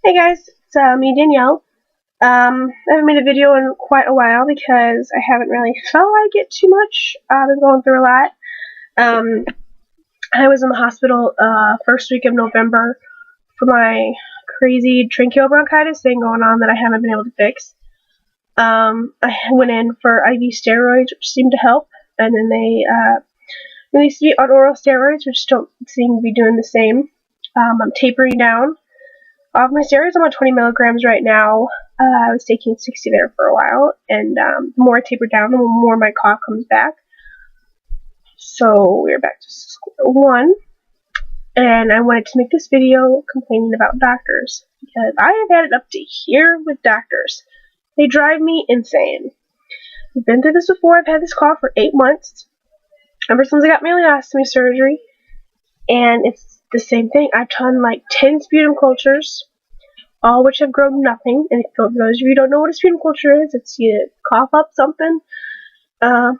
Hey guys, it's me Danielle. I haven't made a video in quite a while because I haven't really felt like it too much. I've been going through a lot. Um, I was in the hospital first week of November for my crazy tracheobronchitis thing going on that I haven't been able to fix. I went in for IV steroids, which seemed to help, and then they released me on oral steroids, which don't seem to be doing the same. I'm tapering down off my steroids. I'm on 20 milligrams right now. I was taking 60 there for a while, and the more I taper down, the more my cough comes back. So we're back to square one, and I wanted to make this video complaining about doctors, because I have had it up to here with doctors. They drive me insane. I've been through this before. I've had this cough for 8 months, ever since I got my ileostomy surgery, and it's the same thing. I've done like 10 sputum cultures, all which have grown nothing. And for those of you who don't know what a sputum culture is, it's you cough up something, and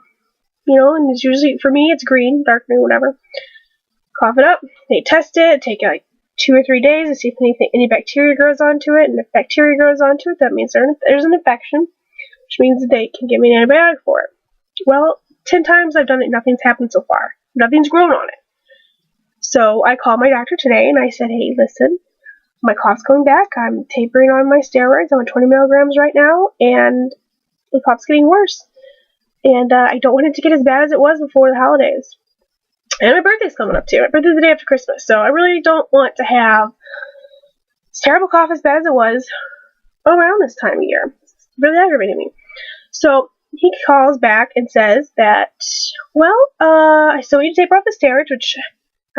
it's usually, for me, it's green, dark green, whatever. Cough it up, they test it, take like 2 or 3 days to see if any bacteria grows onto it, and if bacteria grows onto it, that means there's an infection, which means that they can give me an antibiotic for it. Well, 10 times I've done it, nothing's happened so far. Nothing's grown on it. So I called my doctor today, and I said, hey, listen, my cough's coming back. I'm tapering on my steroids. I'm at 20 milligrams right now, and the cough's getting worse. And I don't want it to get as bad as it was before the holidays. And my birthday's coming up, too. My birthday's the day after Christmas, so I really don't want to have this terrible cough as bad as it was around this time of year. It's really aggravating me. So he calls back and says that, well, I still need to taper off the steroids, which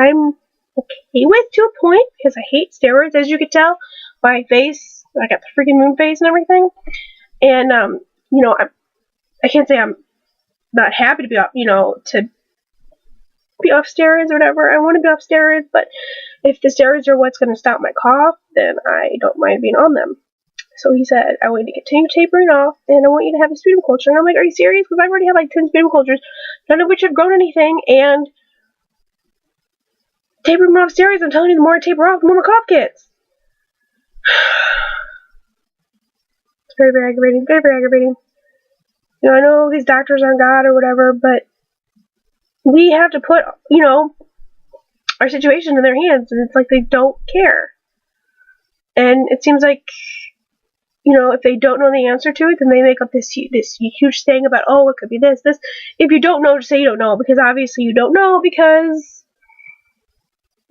I'm okay with to a point, because I hate steroids, as you could tell. My face, I got the freaking moon face and everything. And, I can't say I'm not happy to be off, to be off steroids or whatever. I want to be off steroids, but if the steroids are what's going to stop my cough, then I don't mind being on them. So he said, I want you to continue tapering off, and I want you to have a sputum culture. And I'm like, are you serious? Because I've already had like 10 sputum cultures, none of which have grown anything, and tapering off steroids, I'm telling you, the more I taper off, the more my cough gets. It's very, very aggravating. Very, very aggravating. I know these doctors aren't God or whatever, but we have to put, our situation in their hands, and it's like they don't care. And it seems like, if they don't know the answer to it, then they make up this huge thing about, oh, it could be this. If you don't know, just say you don't know, because obviously you don't know, because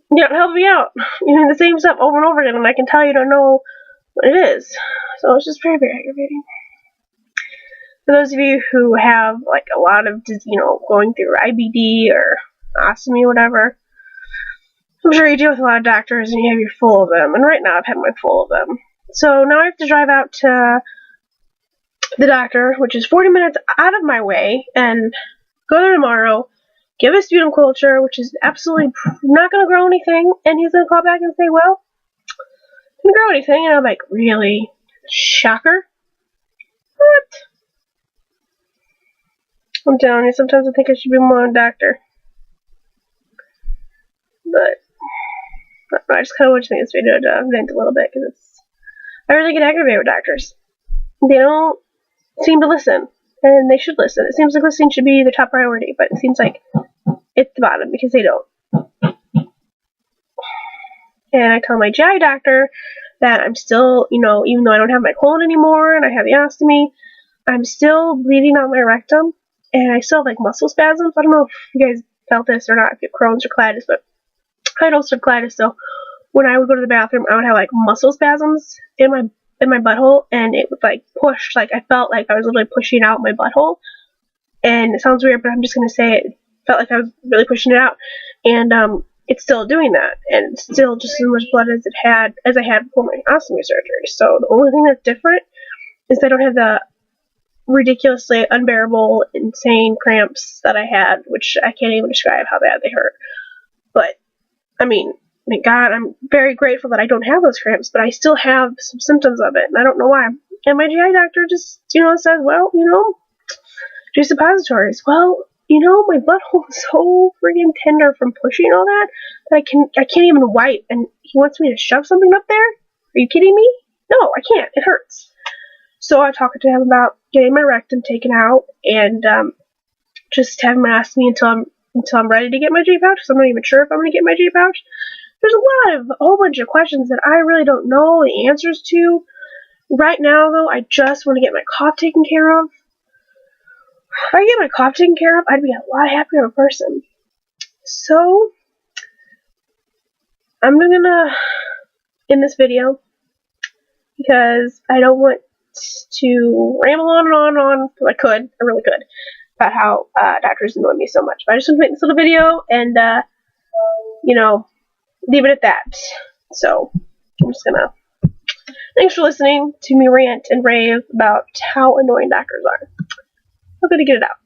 you don't help me out. The same stuff over and over again, and I can tell you don't know what it is. So it's just very, very aggravating. For those of you who have like a lot of, going through IBD or ostomy or whatever, I'm sure you deal with a lot of doctors and you have your full of them. And right now I've had my full of them. So now I have to drive out to the doctor, which is 40 minutes out of my way, and go there tomorrow, give a sputum culture, which is absolutely not going to grow anything, and he's going to call back and say, well, it didn't grow anything. And I'm like, really? Shocker? What? I'm telling you, sometimes I think I should be more of a doctor. But I just kind of want to make this video to vent a little bit, because I really get aggravated with doctors. They don't seem to listen, and they should listen. It seems like listening should be their top priority, but it seems like it's the bottom, because they don't. And I tell my GI doctor that I'm still, even though I don't have my colon anymore and I have the ostomy, I'm still bleeding out my rectum, and I still have like muscle spasms. I don't know if you guys felt this or not, if you have Crohn's or colitis, but I had ulcerative colitis, so when I would go to the bathroom, I would have like muscle spasms in my butthole, and it would like push, like I felt like I was literally pushing out my butthole. And it sounds weird, but I'm just gonna say it felt like I was really pushing it out, and it's still doing that, and it's still just as much blood as I had before my ostomy surgery. So the only thing that's different is I don't have the ridiculously unbearable, insane cramps that I had, which I can't even describe how bad they hurt. But I mean, thank God, I'm very grateful that I don't have those cramps, but I still have some symptoms of it, and I don't know why. And my GI doctor just, says, well, do suppositories. Well, my butthole is so freaking tender from pushing all that I can't even wipe, and he wants me to shove something up there? Are Are you kidding me? No, I can't. It hurts. So I talked to him about getting my rectum taken out and just have him ask me until I'm ready to get my G pouch, because I'm not even sure if I'm going to get my G pouch. There's a whole bunch of questions that I really don't know the answers to. Right now, though, I just want to get my cough taken care of. If I get my cough taken care of, I'd be a lot happier of a person. So, I'm gonna end this video because I don't want to ramble on and on and on. I really could, about how doctors annoy me so much. But I just want to make this little video and, leave it at that. So, I'm just gonna. Thanks for listening to me rant and rave about how annoying doctors are. I'm gonna get it out.